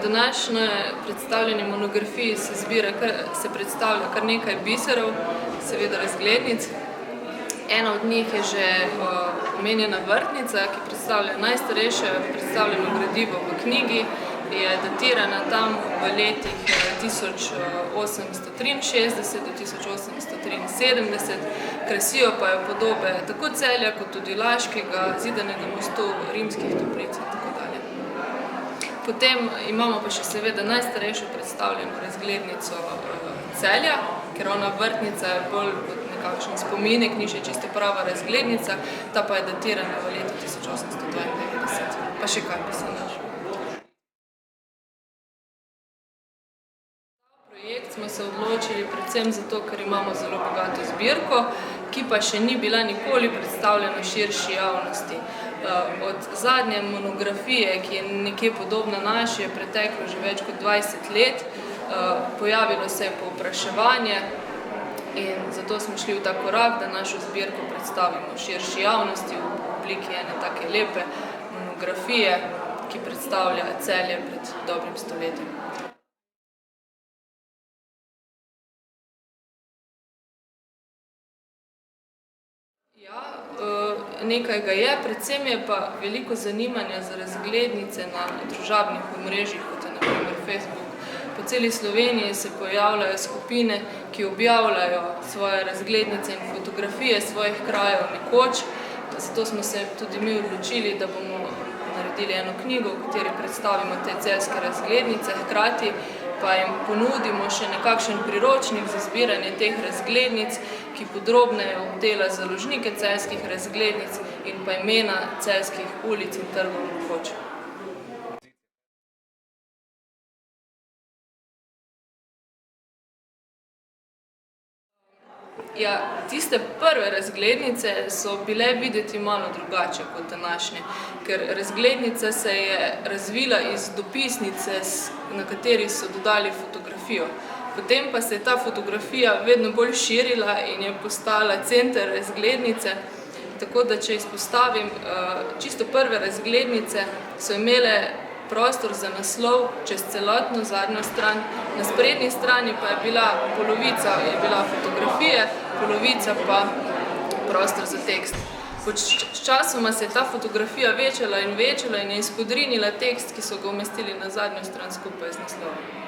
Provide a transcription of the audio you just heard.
današnje predstavljanje monografiji se predstavlja kar nekaj biserov, seveda razglednic. Ena od njih je že omenjena vrtnica, ki predstavlja najstarejše predstavljeno gradivo v knjigi, je datirana tam v letih 1863 do 1873, krasijo pa jo podobe tako Celja kot tudi Laškega, Zidanega mostu, Rimskih Toplic in tako dalje. Potem imamo pa še seveda najstarejšo predstavljeno razglednico Celja, ker ona vrtnica je bolj kot nekakšen spominek, ni še čisto prava razglednica, ta pa je datirana v letu 1892. Pa še kaj bi se našel. Projekt smo se odločili predvsem zato, ker imamo zelo bogato zbirko, ki pa še ni bila nikoli predstavljena širši javnosti. Od zadnje monografije, ki je nekje podobna naši, je preteklo že več kot 20 let, pojavilo se je povpraševanje in zato smo šli v ta korak, da našo zbirko predstavimo širši javnosti v obliki ene take lepe monografije, ki predstavlja Celje pred dobrim stoletjem. Ja, nekaj ga je, predvsem je pa veliko zanimanja za razglednice na družabnih omrežjih, kot je na primer Facebook. Po celi Sloveniji se pojavljajo skupine, ki objavljajo svoje razglednice in fotografije svojih krajev nekoč. Zato smo se tudi mi odločili, da bomo naredili eno knjigo, v kateri predstavimo te celjske razglednice, hkrati pa jim ponudimo še nekakšen priročnik za zbiranje teh razglednic, ki podrobneje obdela založnike celjskih razglednic in pa imena celjskih ulic in trgov nekoč. Ja, tiste prve razglednice so bile videti malo drugače kot današnje, ker razglednica se je razvila iz dopisnice, na kateri so dodali fotografijo. Potem pa se je ta fotografija vedno bolj širila in je postala center razglednice. Tako da, če izpostavim, čisto prve razglednice so imele prostor za naslov čez celotno zadnjo stran, na sprednji strani pa je bila polovica fotografije, polovica pa prostor za tekst. Sčasoma se je ta fotografija večala in je izpodrinila tekst, ki so ga umestili na zadnjo stran skupaj z naslovom.